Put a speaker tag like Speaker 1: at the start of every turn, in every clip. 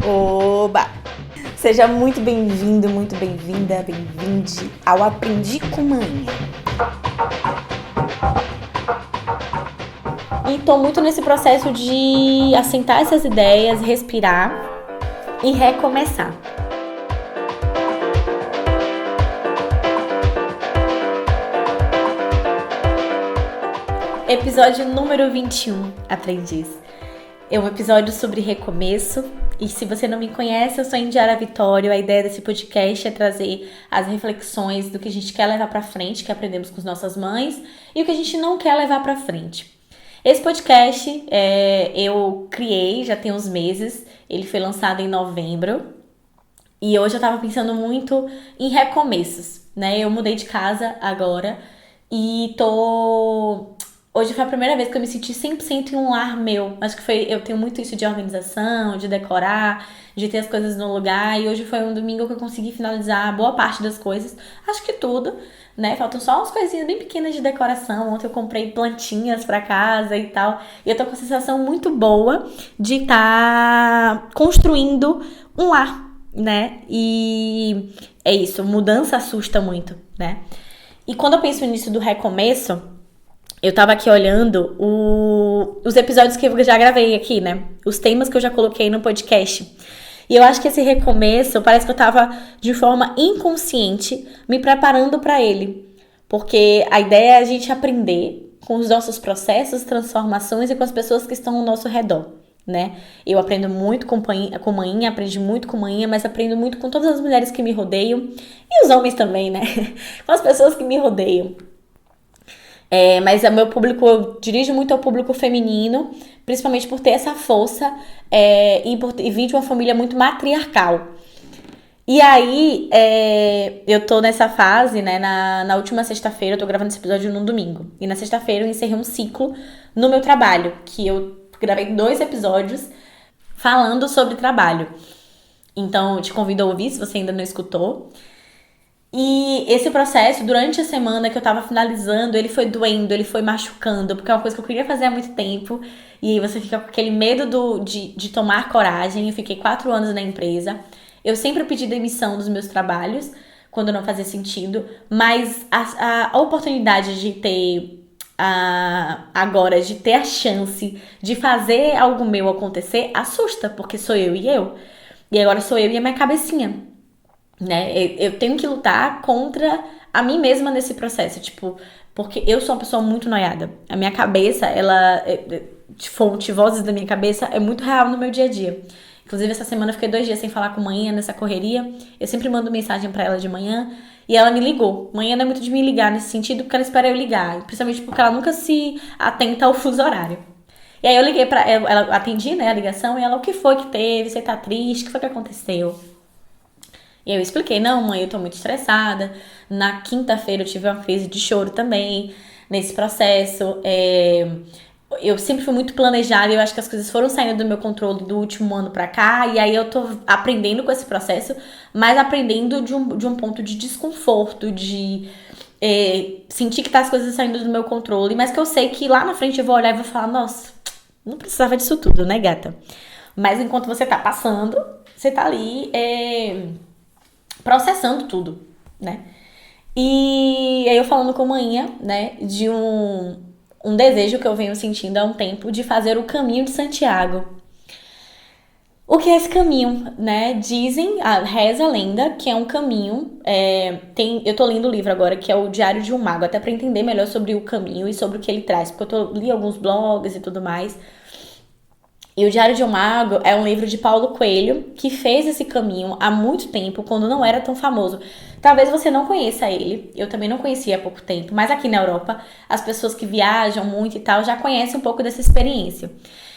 Speaker 1: Oba! Seja muito bem-vindo, muito bem-vinda, bem-vinde ao Aprendi com Manhã. E tô muito nesse processo de assentar essas ideias, respirar e recomeçar. Episódio número 21, Aprendiz. É um episódio sobre recomeço. E se você não me conhece, eu sou a Indiara Vitório. A ideia desse podcast é trazer as reflexões do que a gente quer levar pra frente, que aprendemos com as nossas mães, e o que a gente não quer levar pra frente. Esse podcast eu criei já tem uns meses. Ele foi lançado em novembro. E hoje eu tava pensando muito em recomeços, né? Eu mudei de casa agora e Hoje foi a primeira vez que eu me senti 100% em um lar meu. Acho que eu tenho muito isso de organização, de decorar, de ter as coisas no lugar. E hoje foi um domingo que eu consegui finalizar boa parte das coisas. Acho que tudo, né? Faltam só umas coisinhas bem pequenas de decoração. Ontem eu comprei plantinhas pra casa e tal. E eu tô com a sensação muito boa de estar construindo um lar, né? E é isso, mudança assusta muito, né? E quando eu penso nisso do recomeço, eu tava aqui olhando os episódios que eu já gravei aqui, né? Os temas que eu já coloquei no podcast. E eu acho que esse recomeço, parece que eu tava de forma inconsciente me preparando pra ele. Porque a ideia é a gente aprender com os nossos processos, transformações e com as pessoas que estão ao nosso redor, né? Eu aprendo muito com manhinha, aprendi muito com manhinha, mas aprendo muito com todas as mulheres que me rodeiam. E os homens também, né? Com as pessoas que me rodeiam. Mas o meu público, eu dirijo muito ao público feminino, principalmente por ter essa força e vir de uma família muito matriarcal. E aí, eu tô nessa fase, né, na última sexta-feira, eu tô gravando esse episódio no domingo. E na sexta-feira eu encerrei um ciclo no meu trabalho, que eu gravei 2 episódios falando sobre trabalho. Então, eu te convido a ouvir, se você ainda não escutou. E esse processo, durante a semana que eu tava finalizando, ele foi doendo, ele foi machucando, porque é uma coisa que eu queria fazer há muito tempo. E aí você fica com aquele medo de tomar coragem. Eu fiquei 4 anos na empresa. Eu sempre pedi demissão dos meus trabalhos, quando não fazia sentido. Mas a oportunidade de ter, agora, de ter a chance de fazer algo meu acontecer, assusta, porque sou eu e eu. E agora sou eu e a minha cabecinha. Né? Eu tenho que lutar contra a mim mesma nesse processo, tipo, porque eu sou uma pessoa muito noiada. A minha cabeça, vozes da minha cabeça, é muito real no meu dia a dia. Inclusive, essa semana eu fiquei 2 dias sem falar com manhã nessa correria. Eu sempre mando mensagem pra ela de manhã e ela me ligou. Manhã não é muito de me ligar nesse sentido, porque ela espera eu ligar, principalmente porque ela nunca se atenta ao fuso horário. E aí eu liguei pra ela, atendi, né, a ligação, e ela, o que foi que teve? Você tá triste? O que foi que aconteceu? E eu expliquei, não, mãe, eu tô muito estressada. Na quinta-feira eu tive uma crise de choro também, nesse processo. Eu sempre fui muito planejada e eu acho que as coisas foram saindo do meu controle do último ano pra cá. E aí eu tô aprendendo com esse processo, mas aprendendo de um ponto de desconforto, de sentir que tá as coisas saindo do meu controle. Mas que eu sei que lá na frente eu vou olhar e vou falar, nossa, não precisava disso tudo, né, gata? Mas enquanto você tá passando, você tá ali processando tudo, né? E aí eu falando com a manhã, né, de um desejo que eu venho sentindo há um tempo de fazer o caminho de Santiago. O que é esse caminho, né? Reza a lenda que é um caminho. Eu tô lendo o livro agora, que é o Diário de um Mago, até pra entender melhor sobre o caminho e sobre o que ele traz, porque eu li alguns blogs e tudo mais. E o Diário de um Mago é um livro de Paulo Coelho, que fez esse caminho há muito tempo, quando não era tão famoso. Talvez você não conheça ele, eu também não conhecia há pouco tempo, mas aqui na Europa, as pessoas que viajam muito e tal já conhecem um pouco dessa experiência.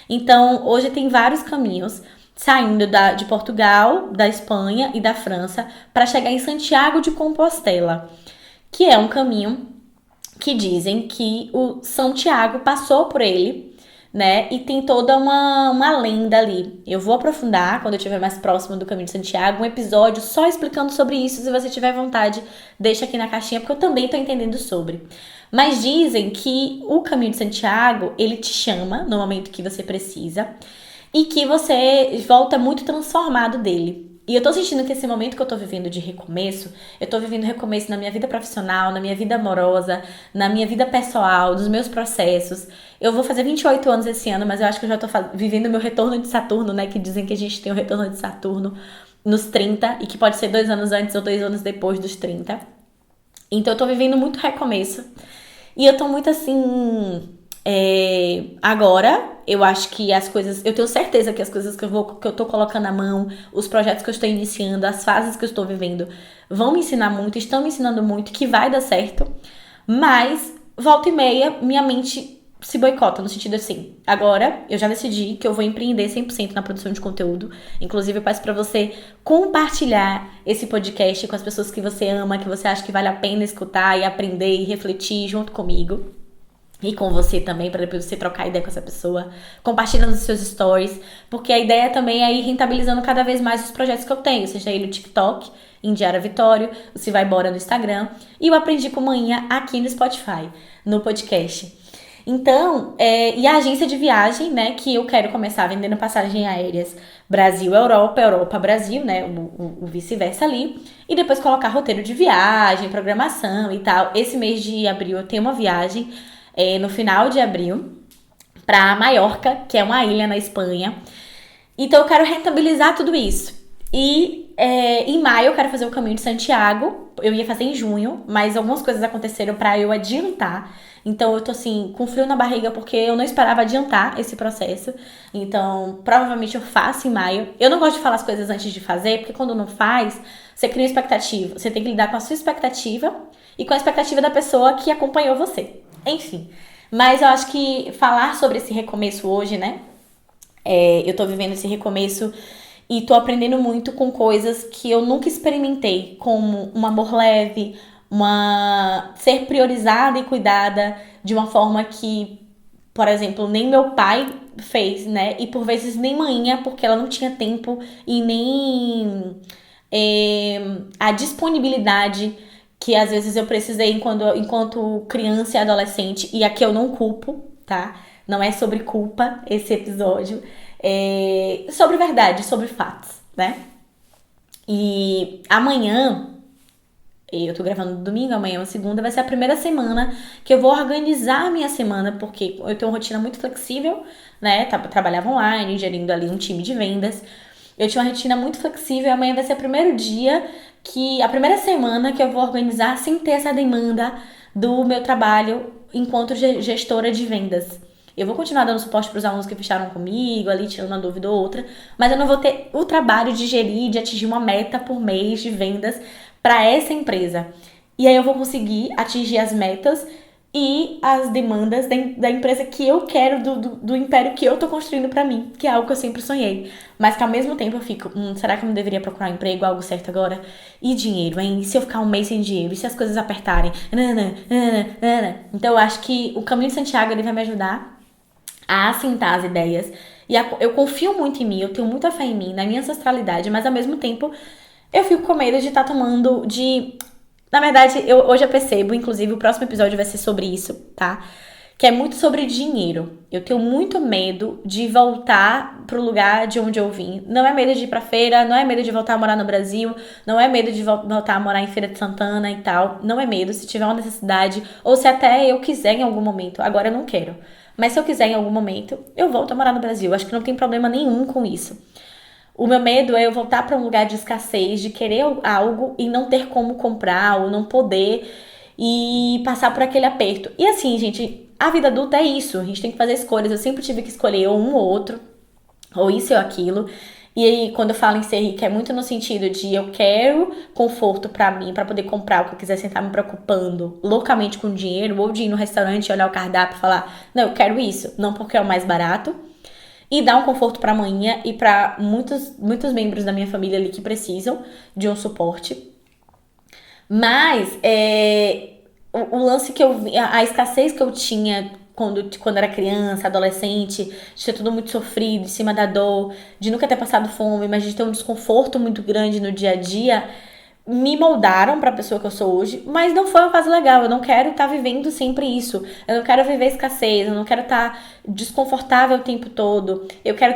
Speaker 1: Então, hoje tem vários caminhos saindo de Portugal, da Espanha e da França para chegar em Santiago de Compostela, que é um caminho que dizem que o São Tiago passou por ele, né? E tem toda uma lenda ali. Eu vou aprofundar quando eu estiver mais próximo do Caminho de Santiago, um episódio só explicando sobre isso. Se você tiver vontade, deixa aqui na caixinha, porque eu também tô entendendo sobre. Mas dizem que o Caminho de Santiago, ele te chama no momento que você precisa. e que você volta muito transformado dele. E eu tô sentindo que esse momento que eu tô vivendo de recomeço, eu tô vivendo recomeço na minha vida profissional, na minha vida amorosa, na minha vida pessoal, nos meus processos. Eu vou fazer 28 anos esse ano, mas eu acho que eu já tô vivendo meu retorno de Saturno, né? Que dizem que a gente tem o retorno de Saturno nos 30 e que pode ser 2 anos antes ou 2 anos depois dos 30. Então eu tô vivendo muito recomeço. E eu tô muito assim. Agora, eu acho que as coisas. Eu tenho certeza que as coisas que eu tô colocando à mão, os projetos que eu estou iniciando, as fases que eu estou vivendo, vão me ensinar muito, estão me ensinando muito, que vai dar certo. Mas, volta e meia, minha mente se boicota, no sentido assim, agora eu já decidi que eu vou empreender 100% na produção de conteúdo. Inclusive, eu peço pra você compartilhar esse podcast com as pessoas que você ama, que você acha que vale a pena escutar e aprender e refletir junto comigo. E com você também, para depois você trocar ideia com essa pessoa. Compartilha nos seus stories. Porque a ideia também é ir rentabilizando cada vez mais os projetos que eu tenho. Seja ele o TikTok, Indiara Vitório, o Se Vai Embora no Instagram. E o Aprendi com Manhã aqui no Spotify, no podcast. Então, e a agência de viagem, né, que eu quero começar vendendo passagens aéreas Brasil-Europa, Europa-Brasil, né, o vice-versa ali. E depois colocar roteiro de viagem, programação e tal. Esse mês de abril eu tenho uma viagem, no final de abril, para Maiorca, que é uma ilha na Espanha. Então eu quero rentabilizar tudo isso. E em maio eu quero fazer o Caminho de Santiago. Eu ia fazer em junho, mas algumas coisas aconteceram para eu adiantar. Então eu tô assim, com frio na barriga, porque eu não esperava adiantar esse processo. Então, provavelmente eu faço em maio. Eu não gosto de falar as coisas antes de fazer, porque quando não faz, você cria uma expectativa. Você tem que lidar com a sua expectativa e com a expectativa da pessoa que acompanhou você. Enfim. Mas eu acho que falar sobre esse recomeço hoje, né? Eu tô vivendo esse recomeço e tô aprendendo muito com coisas que eu nunca experimentei, como um amor leve, ser priorizada e cuidada de uma forma que, por exemplo, nem meu pai fez, né? E por vezes nem manhã, porque ela não tinha tempo e nem a disponibilidade que às vezes eu precisei enquanto criança e adolescente. E aqui eu não culpo, tá? Não é sobre culpa esse episódio. É sobre verdade, sobre fatos, né? E amanhã, eu tô gravando no domingo, amanhã é uma segunda, vai ser a primeira semana que eu vou organizar a minha semana, porque eu tenho uma rotina muito flexível, né? Trabalhava online, gerindo ali um time de vendas. Eu tinha uma rotina muito flexível e amanhã vai ser o primeiro dia a primeira semana que eu vou organizar sem ter essa demanda do meu trabalho enquanto gestora de vendas. Eu vou continuar dando suporte para os alunos que fecharam comigo, ali tirando uma dúvida ou outra, mas eu não vou ter o trabalho de gerir, de atingir uma meta por mês de vendas para essa empresa. E aí eu vou conseguir atingir as metas e as demandas da empresa que eu quero, do império que eu tô construindo pra mim, que é algo que eu sempre sonhei. Mas que ao mesmo tempo eu fico, será que eu não deveria procurar um emprego, algo certo agora? E dinheiro, hein? E se eu ficar um mês sem dinheiro? E se as coisas apertarem? Então eu acho que o Caminho de Santiago, ele vai me ajudar a assentar as ideias. E eu confio muito em mim, eu tenho muita fé em mim, na minha ancestralidade, mas ao mesmo tempo eu fico com medo de estar tomando Na verdade, hoje eu percebo, inclusive o próximo episódio vai ser sobre isso, tá? Que é muito sobre dinheiro. Eu tenho muito medo de voltar pro lugar de onde eu vim. Não é medo de ir pra feira, não é medo de voltar a morar no Brasil, não é medo de voltar a morar em Feira de Santana e tal. Não é medo, se tiver uma necessidade, ou se até eu quiser em algum momento. Agora eu não quero. Mas se eu quiser em algum momento, eu volto a morar no Brasil. Acho que não tem problema nenhum com isso. O meu medo é eu voltar para um lugar de escassez, de querer algo e não ter como comprar, ou não poder, e passar por aquele aperto. E assim, gente, a vida adulta é isso, a gente tem que fazer escolhas. Eu sempre tive que escolher ou um ou outro, ou isso ou aquilo. E aí, quando eu falo em ser rica, é muito no sentido de eu quero conforto pra mim, pra poder comprar o que eu quiser, sem estar me preocupando loucamente com dinheiro, ou de ir no restaurante, olhar o cardápio e falar, não, eu quero isso, não porque é o mais barato. E dar um conforto para amanhã e para muitos membros da minha família ali que precisam de um suporte. Mas o lance que eu vi, a escassez que eu tinha quando era criança, adolescente, de ter tudo muito sofrido, em cima da dor, de nunca ter passado fome, mas de ter um desconforto muito grande no dia a dia, me moldaram pra pessoa que eu sou hoje, mas não foi uma fase legal. Eu não quero estar vivendo sempre isso. Eu não quero viver escassez, eu não quero estar desconfortável o tempo todo. Eu quero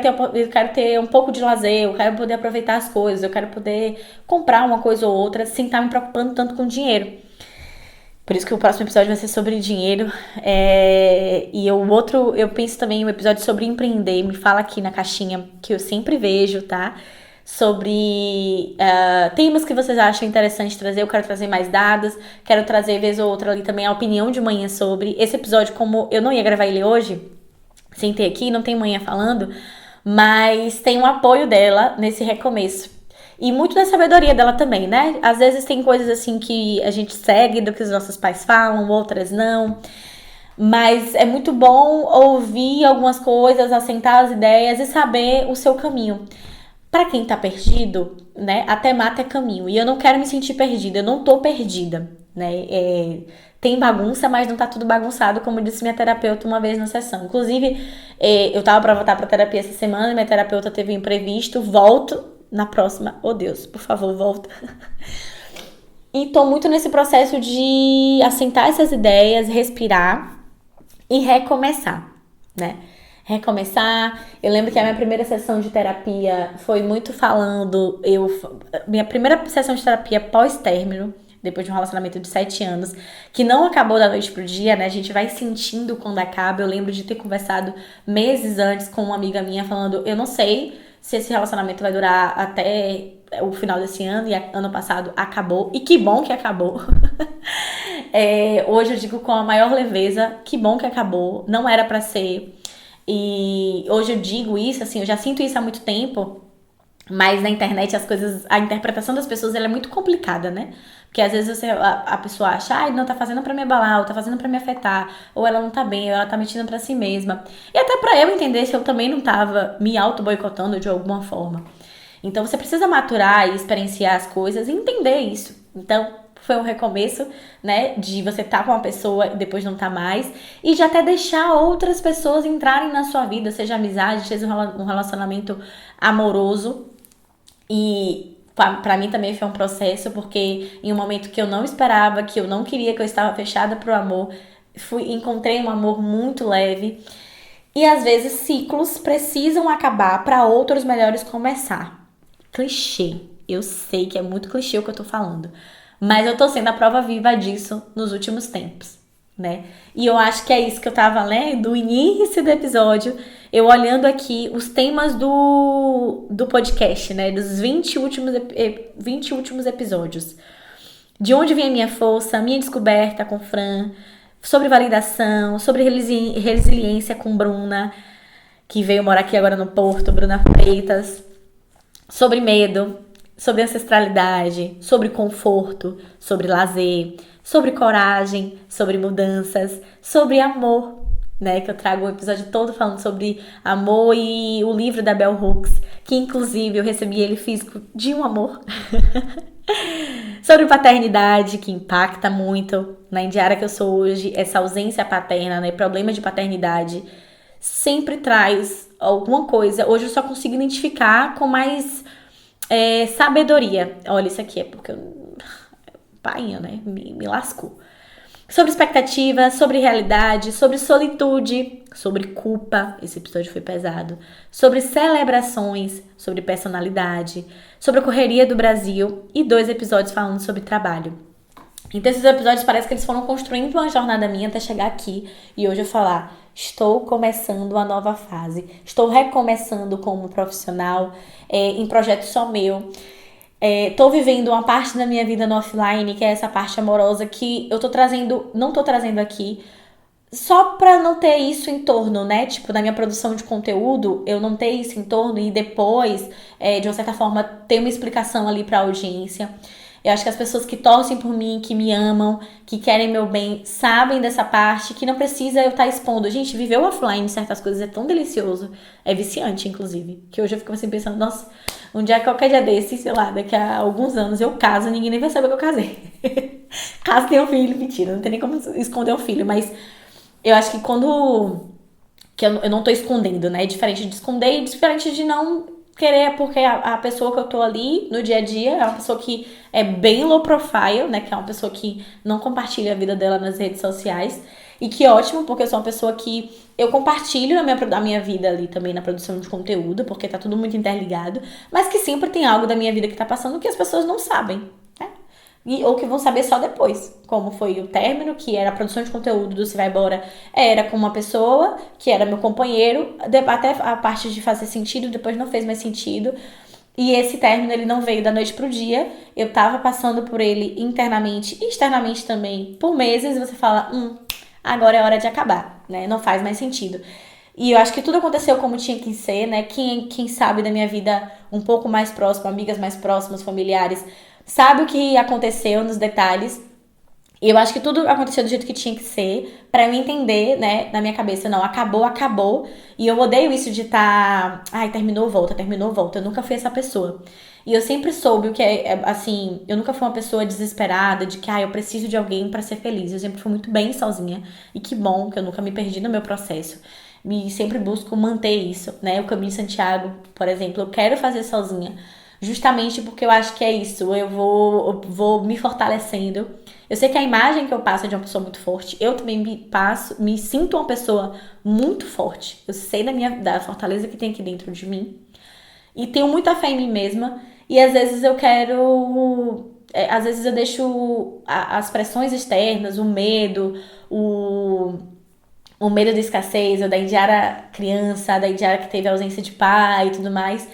Speaker 1: ter um pouco de lazer, eu quero poder aproveitar as coisas, eu quero poder comprar uma coisa ou outra sem estar me preocupando tanto com dinheiro. Por isso que o próximo episódio vai ser sobre dinheiro. E o outro, eu penso também um episódio sobre empreender. Me fala aqui na caixinha, que eu sempre vejo, tá? Sobre temas que vocês acham interessante trazer. Eu quero trazer mais dados. Quero trazer, vez ou outra, ali também a opinião de manhã sobre. Esse episódio, como eu não ia gravar ele hoje, sentei aqui, não tem manhã falando, mas tem um apoio dela nesse recomeço. E muito da sabedoria dela também, né? Às vezes tem coisas assim que a gente segue do que os nossos pais falam, outras não. Mas é muito bom ouvir algumas coisas, assentar as ideias e saber o seu caminho. Pra quem tá perdido, né? Até mata é caminho. E eu não quero me sentir perdida, eu não tô perdida, né? Tem bagunça, mas não tá tudo bagunçado, como disse minha terapeuta uma vez na sessão. Inclusive, eu tava pra voltar pra terapia essa semana, minha terapeuta teve um imprevisto, volto na próxima. Oh Deus, por favor, volta. E tô muito nesse processo de assentar essas ideias, respirar e recomeçar, né? Recomeçar. Eu lembro que a minha primeira sessão de terapia foi muito falando. Minha primeira sessão de terapia pós-término, depois de um relacionamento de 7 anos, que não acabou da noite pro dia, né? A gente vai sentindo quando acaba. Eu lembro de ter conversado meses antes com uma amiga minha falando: eu não sei se esse relacionamento vai durar até o final desse ano, e ano passado acabou, e que bom que acabou. Hoje eu digo com a maior leveza, que bom que acabou, não era pra ser. E hoje eu digo isso, assim, eu já sinto isso há muito tempo, mas na internet as coisas, a interpretação das pessoas ela é muito complicada, né? Porque às vezes a pessoa acha, não tá fazendo pra me abalar, ou tá fazendo pra me afetar, ou ela não tá bem, ou ela tá mentindo pra si mesma. E até pra eu entender se eu também não tava me auto-boicotando de alguma forma. Então você precisa maturar e experienciar as coisas e entender isso. Então foi um recomeço, né, de você estar com uma pessoa e depois não tá mais, e de até deixar outras pessoas entrarem na sua vida, seja amizade, seja um relacionamento amoroso. E pra mim também foi um processo, porque em um momento que eu não esperava, que eu não queria, que eu estava fechada pro amor, encontrei um amor muito leve. E às vezes ciclos precisam acabar para outros melhores começar. Clichê. Eu sei que é muito clichê o que eu tô falando, mas eu tô sendo a prova viva disso nos últimos tempos, né? E eu acho que é isso que eu tava lendo do início do episódio, eu olhando aqui os temas do podcast, né? Dos 20 últimos episódios. De onde vem a minha força, a minha descoberta com Fran, sobre validação, sobre resiliência com Bruna, que veio morar aqui agora no Porto, Bruna Freitas, sobre medo, sobre ancestralidade, sobre conforto, sobre lazer, sobre coragem, sobre mudanças, sobre amor, né? Que eu trago o episódio todo falando sobre amor e o livro da Bell Hooks, que inclusive eu recebi ele físico de um amor. Sobre paternidade, que impacta muito na indiara que eu sou hoje, essa ausência paterna, né? Problema de paternidade sempre traz alguma coisa. Hoje eu só consigo identificar com mais sabedoria. Olha, isso aqui é porque painha, né? Me lascou. Sobre expectativa, sobre realidade, sobre solitude, sobre culpa, esse episódio foi pesado, sobre celebrações, sobre personalidade, sobre a correria do Brasil e 2 episódios falando sobre trabalho. Então esses episódios parece que eles foram construindo uma jornada minha até chegar aqui e hoje eu falar, estou começando uma nova fase, estou recomeçando como profissional em projeto só meu. Tô vivendo uma parte da minha vida no offline, que é essa parte amorosa que eu não tô trazendo aqui, só pra não ter isso em torno, né? Tipo, na minha produção de conteúdo, eu não ter isso em torno e depois, de uma certa forma, ter uma explicação ali pra audiência. Eu acho que as pessoas que torcem por mim, que me amam, que querem meu bem, sabem dessa parte, que não precisa eu estar expondo. Gente, viver offline certas coisas é tão delicioso. É viciante, inclusive. Que hoje eu fico assim pensando, nossa, qualquer dia desse, sei lá, daqui a alguns anos eu caso, ninguém nem vai saber que eu casei. Caso tenha um filho, mentira, não tem nem como esconder o filho, mas eu acho que quando... que eu não tô escondendo, né? É diferente de esconder e diferente de não querer, porque a pessoa que eu tô ali no dia a dia é uma pessoa que é bem low profile, né? Que é uma pessoa que não compartilha a vida dela nas redes sociais. E que ótimo, porque eu sou uma pessoa que eu compartilho a minha vida ali também na produção de conteúdo, porque tá tudo muito interligado, mas que sempre tem algo da minha vida que tá passando que as pessoas não sabem, né? Ou que vão saber só depois, como foi o término, que era a produção de conteúdo do Se Vai Embora, era com uma pessoa que era meu companheiro, até a parte de fazer sentido, depois não fez mais sentido. E esse término, ele não veio da noite pro dia. Eu tava passando por ele internamente e externamente também por meses. E você fala, agora é hora de acabar, né? Não faz mais sentido. E eu acho que tudo aconteceu como tinha que ser, né? Quem sabe da minha vida um pouco mais próximo, amigas mais próximas, familiares, sabe o que aconteceu nos detalhes. E eu acho que tudo aconteceu do jeito que tinha que ser, pra eu entender, né, na minha cabeça, não, acabou, acabou. E eu odeio isso de ai, terminou, volta, terminou, volta. Eu nunca fui essa pessoa. E eu sempre soube o que assim, eu nunca fui uma pessoa desesperada de que, eu preciso de alguém pra ser feliz. Eu sempre fui muito bem sozinha. E que bom que eu nunca me perdi no meu processo. E sempre busco manter isso, né? O Caminho de Santiago, por exemplo, eu quero fazer sozinha. Justamente porque eu acho que é isso, eu vou me fortalecendo. Eu sei que a imagem que eu passo é de uma pessoa muito forte. Eu também me sinto uma pessoa muito forte. Eu sei da fortaleza que tem aqui dentro de mim. E tenho muita fé em mim mesma. E às vezes eu quero. Às vezes eu deixo as pressões externas, o medo, o medo da escassez, ou da Indiara criança, da Indiara que teve ausência de pai e tudo mais,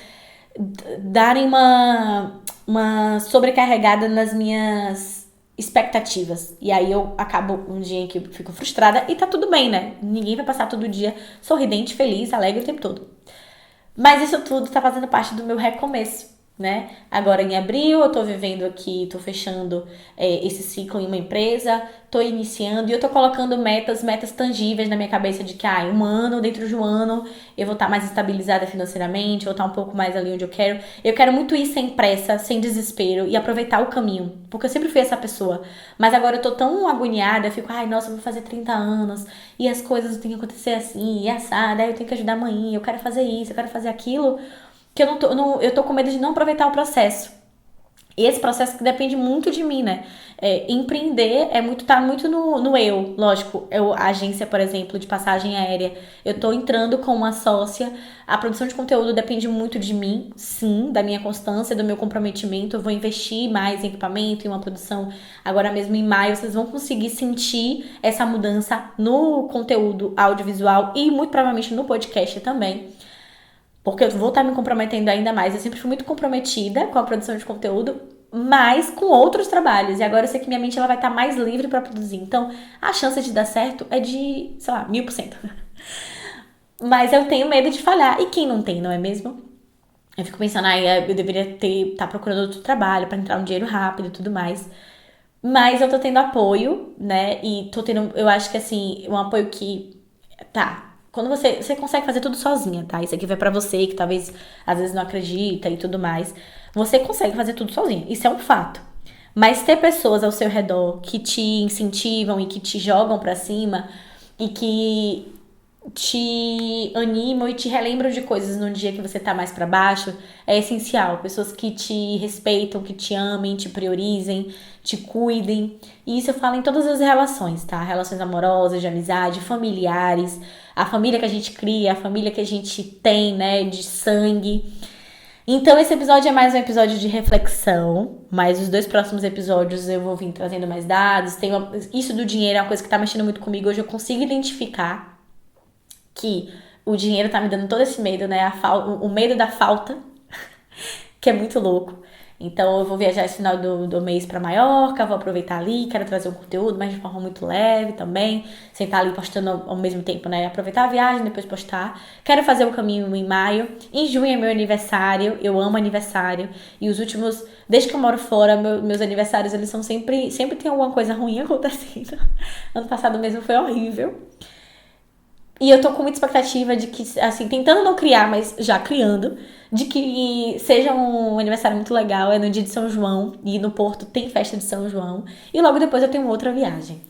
Speaker 1: darem uma sobrecarregada nas minhas expectativas. E aí eu acabo um dia que eu fico frustrada e tá tudo bem, né? Ninguém vai passar todo dia sorridente, feliz, alegre o tempo todo. Mas isso tudo tá fazendo parte do meu recomeço, né? Agora em abril eu tô vivendo aqui, tô fechando esse ciclo em uma empresa, tô iniciando e eu tô colocando metas tangíveis na minha cabeça de que, um ano, dentro de um ano, eu vou estar mais estabilizada financeiramente, vou estar um pouco mais ali onde eu quero. Eu quero muito ir sem pressa, sem desespero e aproveitar o caminho, porque eu sempre fui essa pessoa. Mas agora eu tô tão agoniada, eu fico, nossa, eu vou fazer 30 anos e as coisas têm que acontecer assim, e assada, aí eu tenho que ajudar a mãe, eu quero fazer isso, eu quero fazer aquilo, que eu tô com medo de não aproveitar o processo. E esse processo que depende muito de mim, né? Empreender tá muito no eu, lógico. A agência, por exemplo, de passagem aérea, eu tô entrando com uma sócia. A produção de conteúdo depende muito de mim, sim, da minha constância, do meu comprometimento. Eu vou investir mais em equipamento, em uma produção. Agora mesmo em maio, vocês vão conseguir sentir essa mudança no conteúdo audiovisual e muito provavelmente no podcast também. Porque eu vou estar me comprometendo ainda mais. Eu sempre fui muito comprometida com a produção de conteúdo, mas com outros trabalhos. E agora eu sei que minha mente ela vai estar mais livre para produzir. Então, a chance de dar certo é de, sei lá, 1000%. Mas eu tenho medo de falhar. E quem não tem, não é mesmo? Eu fico pensando, eu deveria estar procurando outro trabalho para entrar um dinheiro rápido e tudo mais. Mas eu tô tendo apoio, né? E tô tendo, eu acho que assim, um apoio que, quando você consegue fazer tudo sozinha, tá? Isso aqui vai pra você, que talvez às vezes não acredita e tudo mais. Você consegue fazer tudo sozinha. Isso é um fato. Mas ter pessoas ao seu redor que te incentivam e que te jogam pra cima e que te animam e te relembram de coisas no dia que você tá mais pra baixo é essencial. Pessoas que te respeitam, que te amem, te priorizem, te cuidem. E isso eu falo em todas as relações, tá? Relações amorosas, de amizade, familiares, a família que a gente cria, a família que a gente tem, né, de sangue. Então esse episódio é mais um episódio de reflexão, mas os 2 próximos episódios eu vou vir trazendo mais dados. Isso do dinheiro é uma coisa que tá mexendo muito comigo. Hoje eu consigo identificar que o dinheiro tá me dando todo esse medo, né? O medo da falta, que é muito louco. Então eu vou viajar esse final do mês pra Maiorca, vou aproveitar ali, quero trazer um conteúdo, mas de forma muito leve também, sem estar ali postando ao mesmo tempo, né? Aproveitar a viagem, depois postar. Quero fazer o caminho em maio. Em junho é meu aniversário, eu amo aniversário. E os últimos, desde que eu moro fora, meus aniversários, eles são sempre tem alguma coisa ruim acontecendo. Ano passado mesmo foi horrível. E eu tô com muita expectativa de que, assim, tentando não criar, mas já criando, de que seja um aniversário muito legal. É no dia de São João, e no Porto tem festa de São João. E logo depois eu tenho outra viagem.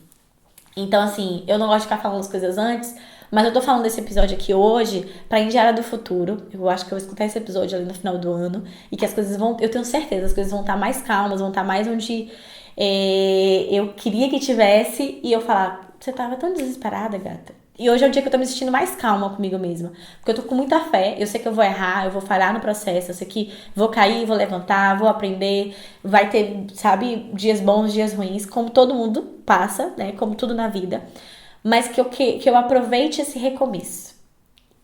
Speaker 1: Então, assim, eu não gosto de ficar falando as coisas antes, Mas eu tô falando desse episódio aqui hoje pra Indiara do futuro. Eu acho que eu vou escutar esse episódio ali no final do ano. E que as coisas vão... Eu tenho certeza, as coisas vão estar mais calmas, vão estar mais onde eu queria que tivesse. E eu falar, você tava tão desesperada, gata. E hoje é o dia que eu tô me sentindo mais calma comigo mesma. Porque eu tô com muita fé. Eu sei que eu vou errar, eu vou falhar no processo. Eu sei que vou cair, vou levantar, vou aprender. Vai ter, sabe, dias bons, dias ruins. Como todo mundo passa, né? Como tudo na vida. Mas que eu aproveite esse recomeço.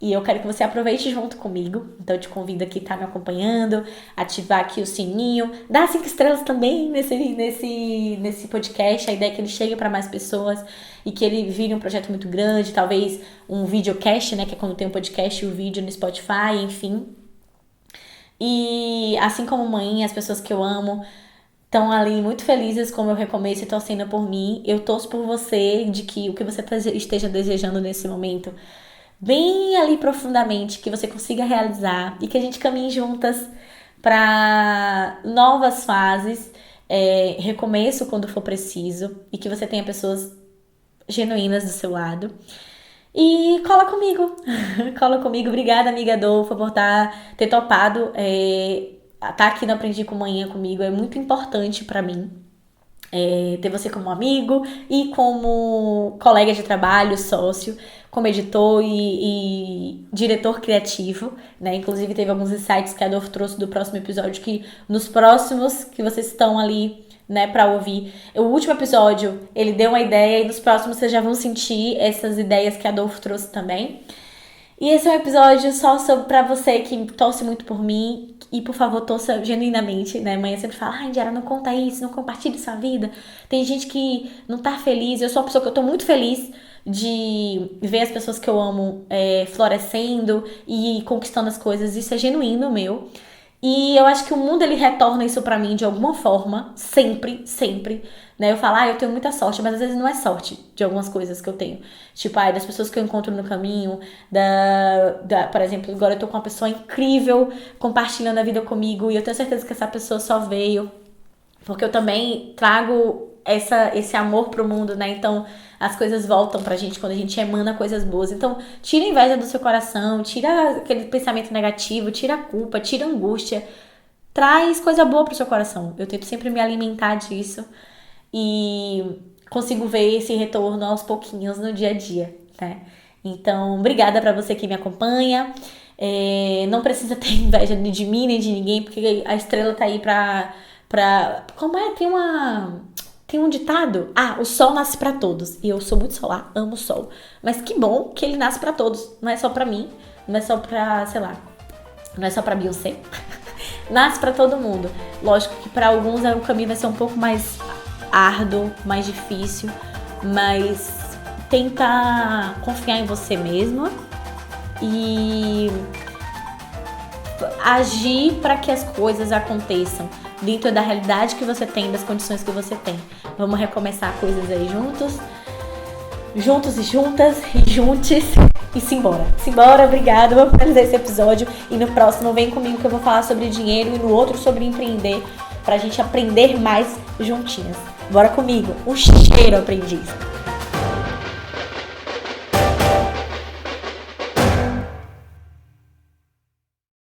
Speaker 1: E eu quero que você aproveite junto comigo. Então eu te convido aqui a estar me acompanhando, ativar aqui o sininho, dar 5 estrelas também nesse podcast. A ideia é que ele chegue para mais pessoas e que ele vire um projeto muito grande, talvez um videocast, né? Que é quando tem um podcast e o vídeo no Spotify, enfim. E assim como mãe, as pessoas que eu amo estão ali muito felizes com o meu recomeço e torcendo por mim. Eu torço por você, de que o que você esteja desejando nesse momento, bem ali profundamente, que você consiga realizar e que a gente caminhe juntas para novas fases, recomeço quando for preciso e que você tenha pessoas genuínas do seu lado. E cola comigo, cola comigo. Obrigada, amiga Adolfa, por ter topado tá aqui no Aprendi com Manhã comigo. É muito importante pra mim ter você como amigo e como colega de trabalho, sócio, como editor e diretor criativo, né? Inclusive teve alguns insights que a Adolfo trouxe do próximo episódio, que nos próximos que vocês estão ali, né, pra ouvir. O último episódio, ele deu uma ideia e nos próximos vocês já vão sentir essas ideias que a Adolfo trouxe também. E esse é um episódio só pra você que torce muito por mim. E, por favor, torça genuinamente, né? Mãe sempre fala, Indiara, não conta isso, não compartilhe sua vida. Tem gente que não tá feliz. Eu sou uma pessoa que eu tô muito feliz de ver as pessoas que eu amo florescendo e conquistando as coisas. Isso é genuíno meu. E eu acho que o mundo, ele retorna isso pra mim de alguma forma, sempre, sempre, né? Eu falo, eu tenho muita sorte, mas às vezes não é sorte de algumas coisas que eu tenho. Tipo, das pessoas que eu encontro no caminho, por exemplo, agora eu tô com uma pessoa incrível compartilhando a vida comigo e eu tenho certeza que essa pessoa só veio porque eu também trago esse amor pro mundo, né? Então, as coisas voltam pra gente quando a gente emana coisas boas. Então, tira a inveja do seu coração, tira aquele pensamento negativo, tira a culpa, tira a angústia. Traz coisa boa pro seu coração. Eu tento sempre me alimentar disso e consigo ver esse retorno aos pouquinhos no dia a dia, né? Então, obrigada pra você que me acompanha. Não precisa ter inveja de mim nem de ninguém, porque a estrela tá aí pra como é? Tem um ditado, o sol nasce pra todos. E eu sou muito solar, amo o sol. Mas que bom que ele nasce pra todos. Não é só pra mim, não é só pra, sei lá, não é só pra Beyoncé. Nasce pra todo mundo. Lógico que pra alguns o caminho vai ser um pouco mais árduo, mais difícil. Mas tenta confiar em você mesma e agir para que as coisas aconteçam dentro da realidade que você tem, das condições que você tem. Vamos recomeçar coisas aí juntos e juntas e juntes e simbora. Simbora, obrigada, vamos finalizar esse episódio e no próximo vem comigo que eu vou falar sobre dinheiro e no outro sobre empreender, pra gente aprender mais juntinhas. Bora comigo, um cheiro, aprendiz!